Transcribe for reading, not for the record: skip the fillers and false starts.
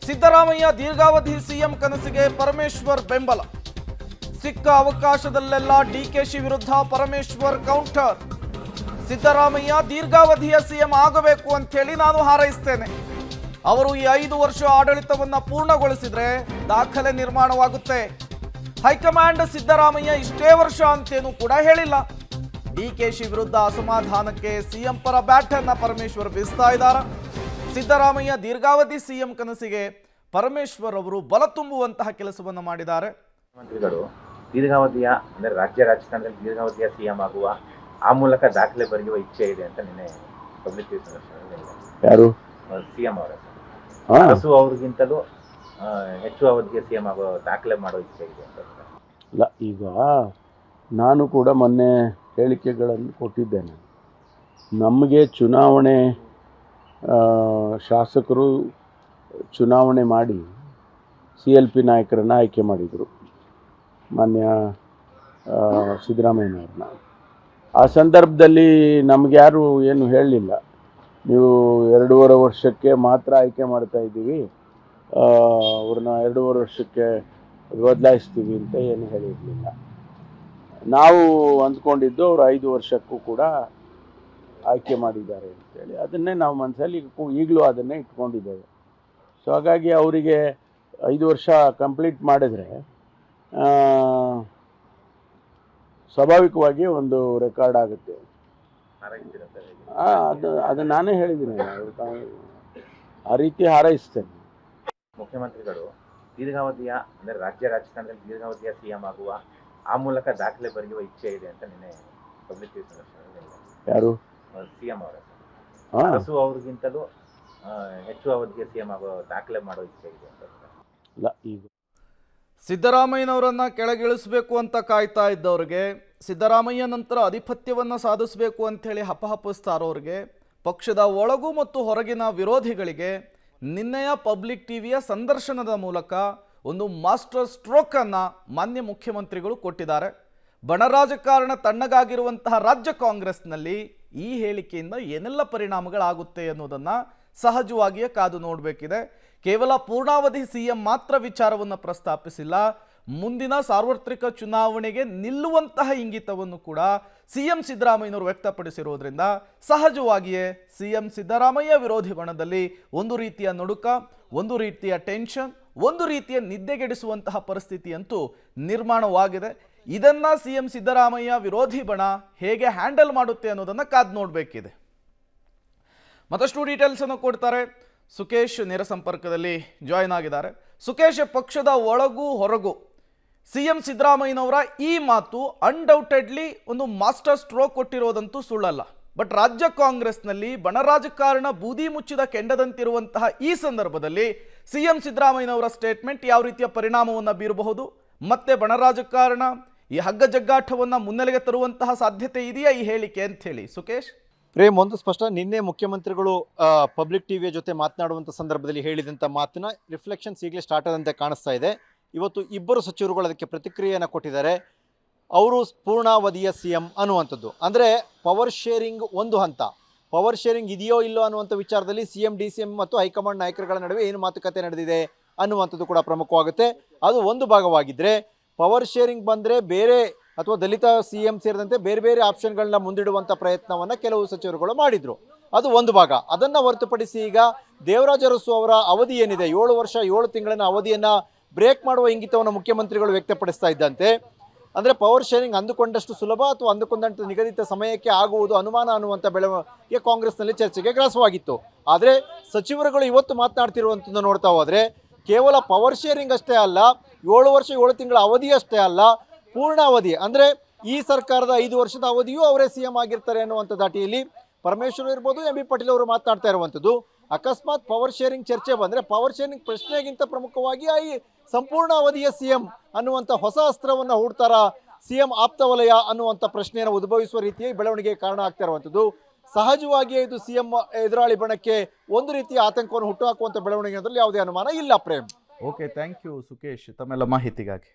ಸಿದ್ದರಾಮಯ್ಯ ದೀರ್ಘಾವಧಿ ಸಿಎಂ ಕನಸಿಗೆ ಪರಮೇಶ್ವರ್ ಬೆಂಬಲ. ಸಿಕ್ಕ ಅವಕಾಶದಲ್ಲೆಲ್ಲ ಡಿಕೆಶಿ ವಿರುದ್ಧ ಪರಮೇಶ್ವರ್ ಕೌಂಟರ್. ಸಿದ್ದರಾಮಯ್ಯ ದೀರ್ಘಾವಧಿಯ ಸಿಎಂ ಆಗಬೇಕು ಅಂತ ಹೇಳಿ ನಾನು ಹಾರೈಸ್ತೇನೆ. ಅವರು ಈ 5 ವರ್ಷ ಆಡಳಿತವನ್ನ ಪೂರ್ಣಗೊಳಿಸಿದ್ರೆ ದಾಖಲೆ ನಿರ್ಮಾಣವಾಗುತ್ತೆ. ಹೈಕಮಾಂಡ್ ಸಿದ್ದರಾಮಯ್ಯ ಇಷ್ಟೇ ವರ್ಷ ಅಂತೇನು ಕೂಡ ಹೇಳಿಲ್ಲ. ಡಿಕೆಶಿ ವಿರುದ್ಧ ಅಸಮಾಧಾನಕ್ಕೆ ಸಿಎಂ ಪರ ಬ್ಯಾಟ್ ಅನ್ನ ಪರಮೇಶ್ವರ್ ಬೀಸ್ತಾ ಇದ್ದಾರೆ. ಸಿದ್ದರಾಮಯ್ಯ ದೀರ್ಘಾವಧಿ ಸಿಎಂ ಕನಸಿಗೆ ಪರಮೇಶ್ವರ್ ಅವರು ಬಲ ತುಂಬುವಂತಹ ಕೆಲಸವನ್ನು ಮಾಡಿದ್ದಾರೆ. ಮುಖ್ಯಮಂತ್ರಿಗಳು ದೀರ್ಘಾವಧಿಯ ಅಂದರೆ ರಾಜ್ಯ ರಾಜಕಾರಣದಲ್ಲಿ ದೀರ್ಘಾವಧಿಯ ಸಿಎಂ ಆಗುವ ಆ ಮೂಲಕ ದಾಖಲೆ ಬರೆಯುವ ಇಚ್ಛೆ ಇದೆ ಅಂತ ನಿನ್ನೆ ಪಬ್ಲಿಕ್ ಯಾರು ಸಿಎಂ ಅವರ ಅರಸು ಅವ್ರಿಗಿಂತಲೂ ಹೆಚ್ಚು ಅವಧಿಯ ಸಿಎಂ ಆಗೋ ದಾಖಲೆ ಮಾಡೋ ಇಚ್ಛೆ ಇದೆ ಅಂತ. ಇಲ್ಲ, ಈಗ ನಾನು ಕೂಡ ಮೊನ್ನೆ ಹೇಳಿಕೆಗಳನ್ನು ಕೊಟ್ಟಿದ್ದೇನೆ. ನಮಗೆ ಚುನಾವಣೆ ಶಾಸಕರು ಚುನಾವಣೆ ಮಾಡಿ CLP ನಾಯಕರನ್ನು ಆಯ್ಕೆ ಮಾಡಿದರು, ಮಾನ್ಯ ಸಿದ್ದರಾಮಯ್ಯನವ್ರನ್ನ. ಆ ಸಂದರ್ಭದಲ್ಲಿ ನಮ್ಗೆ ಯಾರು ಏನು ಹೇಳಲಿಲ್ಲ, ನೀವು 2.5 ವರ್ಷಕ್ಕೆ ಮಾತ್ರ ಆಯ್ಕೆ ಮಾಡ್ತಾ ಇದ್ದೀವಿ, ಅವ್ರನ್ನ 2.5 ವರ್ಷಕ್ಕೆ ಬದಲಾಯಿಸ್ತೀವಿ ಅಂತ ಏನು ಹೇಳಿರಲಿಲ್ಲ. ನಾವು ಅಂದ್ಕೊಂಡಿದ್ದು ಅವರು 5 ವರ್ಷಕ್ಕೂ ಕೂಡ ಆಯ್ಕೆ ಮಾಡಿದ್ದಾರೆ ಅಂತೇಳಿ. ಅದನ್ನೇ ನಾವು ಮನಸ್ಸಲ್ಲಿ ಈಗಲೂ ಅದನ್ನೇ ಇಟ್ಕೊಂಡಿದ್ದೇವೆ. ಸೊ ಹಾಗಾಗಿ ಅವರಿಗೆ 5 ವರ್ಷ ಕಂಪ್ಲೀಟ್ ಮಾಡಿದರೆ ಸ್ವಾಭಾವಿಕವಾಗಿ ಒಂದು ರೆಕಾರ್ಡ್ ಆಗುತ್ತೆ. ಅದು ನಾನೇ ಹೇಳಿದ್ದೀನಿ, ಆ ರೀತಿ ಹಾರೈಸ್ತೇನೆ. ಮುಖ್ಯಮಂತ್ರಿಗಳು ದೀರ್ಘಾವಧಿಯ ಅಂದರೆ ರಾಜ್ಯ ರಾಜಕಾರಣದಲ್ಲಿ ದೀರ್ಘಾವಧಿಯ ಸಿಎಂ ಆಗುವ ಆ ಮೂಲಕ ದಾಖಲೆ ಬರೆಯುವ ಇಚ್ಛೆ ಇದೆ ಅಂತ ನಿನ್ನೆ ಪಬ್ಲಿಕ್ ಯಾರು ಸಿಎಂ ಅವರ ಅರಸು ಅವ್ರಿಗಿಂತಲೂ ಹೆಚ್ಚು ಅವಧಿಯ ಸಿಎಂ ಆಗೋ ದಾಖಲೆ ಮಾಡೋ ಇಚ್ಛೆ ಇದೆ ಅಂತ. ಇಲ್ಲ, ಈಗ ಸಿದ್ದರಾಮಯ್ಯನವರನ್ನ ಕೆಳಗಿಳಿಸಬೇಕು ಅಂತ ಕಾಯ್ತಾ ಇದ್ದವ್ರಿಗೆ, ಸಿದ್ದರಾಮಯ್ಯ ನಂತರ ಅಧಿಪತ್ಯವನ್ನು ಸಾಧಿಸಬೇಕು ಅಂಥೇಳಿ ಹಪಹಪಿಸ್ತಾರೋರಿಗೆ, ಪಕ್ಷದ ಒಳಗೂ ಮತ್ತು ಹೊರಗಿನ ವಿರೋಧಿಗಳಿಗೆ ನಿನ್ನೆಯ ಪಬ್ಲಿಕ್ ಟಿವಿಯ ಸಂದರ್ಶನದ ಮೂಲಕ ಒಂದು ಮಾಸ್ಟರ್ ಸ್ಟ್ರೋಕ್ ಅನ್ನ ಮಾನ್ಯ ಮುಖ್ಯಮಂತ್ರಿಗಳು ಕೊಟ್ಟಿದ್ದಾರೆ. ಬಣರಾಜಕಾರಣ ತಣ್ಣಗಾಗಿರುವಂತಹ ರಾಜ್ಯ ಕಾಂಗ್ರೆಸ್ನಲ್ಲಿ ಈ ಹೇಳಿಕೆಯಿಂದ ಏನೆಲ್ಲ ಪರಿಣಾಮಗಳಾಗುತ್ತೆ ಅನ್ನೋದನ್ನ ಸಹಜವಾಗಿಯೇ ಕಾದು ನೋಡಬೇಕಿದೆ. ಕೇವಲ ಪೂರ್ಣಾವಧಿ ಸಿಎಂ ಮಾತ್ರ ವಿಚಾರವನ್ನು ಪ್ರಸ್ತಾಪಿಸಿಲ್ಲ, ಮುಂದಿನ ಸಾರ್ವತ್ರಿಕ ಚುನಾವಣೆಗೆ ನಿಲ್ಲುವಂತಹ ಇಂಗಿತವನ್ನು ಕೂಡ ಸಿಎಂ ಸಿದ್ದರಾಮಯ್ಯನವರು ವ್ಯಕ್ತಪಡಿಸಿರೋದ್ರಿಂದ ಸಹಜವಾಗಿಯೇ ಸಿಎಂ ಸಿದ್ದರಾಮಯ್ಯ ವಿರೋಧಿ ಬಣದಲ್ಲಿ ಒಂದು ರೀತಿಯ ನಡುಕ, ಒಂದು ರೀತಿಯ ಟೆನ್ಷನ್, ಒಂದು ರೀತಿಯ ನಿದ್ದೆಗೆಡಿಸುವಂತಹ ಪರಿಸ್ಥಿತಿ ಅಂತೂ ನಿರ್ಮಾಣವಾಗಿದೆ. ಇದನ್ನ ಸಿಎಂ ಸಿದ್ದರಾಮಯ್ಯ ವಿರೋಧಿ ಬಣ ಹೇಗೆ ಹ್ಯಾಂಡಲ್ ಮಾಡುತ್ತೆ ಅನ್ನೋದನ್ನ ಕಾದು ನೋಡಬೇಕಿದೆ. ಮತ್ತಷ್ಟು ಡೀಟೇಲ್ಸ್ ಅನ್ನು ಕೊಡ್ತಾರೆ ಸುಕೇಶ್, ನೇರ ಸಂಪರ್ಕದಲ್ಲಿ ಜಾಯಿನ್ ಆಗಿದ್ದಾರೆ. ಸುಕೇಶ್, ಪಕ್ಷದ ಒಳಗೂ ಹೊರಗೂ ಸಿಎಂ ಸಿದ್ದರಾಮಯ್ಯನವರ ಈ ಮಾತು ಅನ್ಡೌಟೆಡ್ಲಿ ಒಂದು ಮಾಸ್ಟರ್ ಸ್ಟ್ರೋಕ್ ಕೊಟ್ಟಿರೋದಂತೂ ಸುಳ್ಳಲ್ಲ. ಬಟ್ ರಾಜ್ಯ ಕಾಂಗ್ರೆಸ್ನಲ್ಲಿ ಬಣರಾಜಕಾರಣ ಬೂದಿ ಮುಚ್ಚಿದ ಕೆಂಡದಂತಿರುವಂತಹ ಈ ಸಂದರ್ಭದಲ್ಲಿ ಸಿಎಂ ಸಿದ್ದರಾಮಯ್ಯನವರ ಸ್ಟೇಟ್ಮೆಂಟ್ ಯಾವ ರೀತಿಯ ಪರಿಣಾಮವನ್ನು ಬೀರಬಹುದು, ಮತ್ತೆ ಬಣರಾಜಕಾರಣ ಈ ಹಗ್ಗ ಜಗ್ಗಾಟವನ್ನು ಮುನ್ನೆಲೆಗೆ ತರುವಂತಹ ಸಾಧ್ಯತೆ ಇದೆಯಾ ಈ ಹೇಳಿಕೆ ಅಂತ ಹೇಳಿ ಸುಕೇಶ್? ಪ್ರೇಮ್, ಒಂದು ಸ್ಪಷ್ಟ, ನಿನ್ನೆ ಮುಖ್ಯಮಂತ್ರಿಗಳು ಪಬ್ಲಿಕ್ ಟಿವಿಯ ಜೊತೆ ಮಾತನಾಡುವಂಥ ಸಂದರ್ಭದಲ್ಲಿ ಹೇಳಿದಂಥ ಮಾತಿನ ರಿಫ್ಲೆಕ್ಷನ್ಸ್ ಈಗಲೇ ಸ್ಟಾರ್ಟ್ ಆದಂತೆ ಕಾಣಿಸ್ತಾ ಇದೆ. ಇವತ್ತು ಇಬ್ಬರು ಸಚಿವರುಗಳು ಅದಕ್ಕೆ ಪ್ರತಿಕ್ರಿಯೆಯನ್ನು ಕೊಟ್ಟಿದ್ದಾರೆ. ಅವರು ಪೂರ್ಣಾವಧಿಯ ಸಿಎಂ ಅನ್ನುವಂಥದ್ದು, ಅಂದರೆ ಪವರ್ ಶೇರಿಂಗ್ ಒಂದು ಹಂತ, ಪವರ್ ಶೇರಿಂಗ್ ಇದೆಯೋ ಇಲ್ಲೋ ಅನ್ನುವಂಥ ವಿಚಾರದಲ್ಲಿ CM DCM ಮತ್ತು ಹೈಕಮಾಂಡ್ ನಾಯಕರುಗಳ ನಡುವೆ ಏನು ಮಾತುಕತೆ ನಡೆದಿದೆ ಅನ್ನುವಂಥದ್ದು ಕೂಡ ಪ್ರಮುಖವಾಗುತ್ತೆ. ಅದು ಒಂದು ಭಾಗವಾಗಿದ್ದರೆ, ಪವರ್ ಶೇರಿಂಗ್ ಬಂದರೆ ಬೇರೆ ಅಥವಾ ದಲಿತ CM ಸೇರಿದಂತೆ ಬೇರೆ ಬೇರೆ ಆಪ್ಷನ್ಗಳನ್ನ ಮುಂದಿಡುವಂಥ ಪ್ರಯತ್ನವನ್ನು ಕೆಲವು ಸಚಿವರುಗಳು ಮಾಡಿದರು. ಅದು ಒಂದು ಭಾಗ. ಅದನ್ನು ಹೊರತುಪಡಿಸಿ ಈಗ ದೇವರಾಜ ಅರಸು ಅವರ ಅವಧಿ ಏನಿದೆ, 7 ವರ್ಷ 7 ತಿಂಗಳಿನ ಅವಧಿಯನ್ನು ಬ್ರೇಕ್ ಮಾಡುವ ಇಂಗಿತವನ್ನು ಮುಖ್ಯಮಂತ್ರಿಗಳು ವ್ಯಕ್ತಪಡಿಸ್ತಾ ಇದ್ದಂತೆ, ಅಂದರೆ ಪವರ್ ಶೇರಿಂಗ್ ಅಂದುಕೊಂಡಷ್ಟು ಸುಲಭ ಅಥವಾ ಅಂದುಕೊಂಡಂಥ ನಿಗದಿತ ಸಮಯಕ್ಕೆ ಆಗುವುದು ಅನುಮಾನ ಅನ್ನುವಂಥ ಬೆಳವಣಿಗೆ ಕಾಂಗ್ರೆಸ್ನಲ್ಲಿ ಚರ್ಚೆಗೆ ಗ್ರಾಸವಾಗಿತ್ತು. ಆದರೆ ಸಚಿವರುಗಳು ಇವತ್ತು ಮಾತನಾಡ್ತಿರುವಂಥದ್ದು ನೋಡ್ತಾ ಹೋದರೆ ಕೇವಲ ಪವರ್ ಶೇರಿಂಗ್ ಅಷ್ಟೇ ಅಲ್ಲ, 7 ವರ್ಷ 7 ತಿಂಗಳ ಅವಧಿ ಅಷ್ಟೇ ಅಲ್ಲ, ಪೂರ್ಣಾವಧಿ ಅಂದರೆ ಈ ಸರ್ಕಾರದ 5 ವರ್ಷದ ಅವಧಿಯೂ ಅವರೇ CM ಆಗಿರ್ತಾರೆ ಅನ್ನುವಂಥ ದಾಟಿಯಲ್ಲಿ ಪರಮೇಶ್ವರ್ ಇರ್ಬೋದು, MB ಪಾಟೀಲ್ ಅವರು ಮಾತನಾಡ್ತಾ ಇರುವಂಥದ್ದು. ಅಕಸ್ಮಾತ್ ಪವರ್ ಶೇರಿಂಗ್ ಚರ್ಚೆ ಬಂದರೆ ಪವರ್ ಶೇರಿಂಗ್ ಪ್ರಶ್ನೆಗಿಂತ ಪ್ರಮುಖವಾಗಿ ಈ ಸಂಪೂರ್ಣ ಅವಧಿಯ CM ಅನ್ನುವಂಥ ಹೊಸ ಅಸ್ತ್ರವನ್ನು ಹೂಡ್ತಾರ CM ಆಪ್ತವಲಯ ಅನ್ನುವಂಥ ಪ್ರಶ್ನೆಯನ್ನು ಉದ್ಭವಿಸುವ ರೀತಿಯಾಗಿ ಬೆಳವಣಿಗೆಗೆ ಕಾರಣ ಆಗ್ತಾ ಇರುವಂಥದ್ದು. ಸಹಜವಾಗಿಯೇ ಇದು CM ಎದುರಾಳಿ ಬಣಕ್ಕೆ ಒಂದು ರೀತಿಯ ಆತಂಕವನ್ನು ಹುಟ್ಟುಹಾಕುವಂಥ ಬೆಳವಣಿಗೆ ಯಾವುದೇ ಅನುಮಾನ ಇಲ್ಲ. Prem, okay, thank you Sukesh ತಮ್ಮೆಲ್ಲ ಮಾಹಿತಿಗಾಗಿ.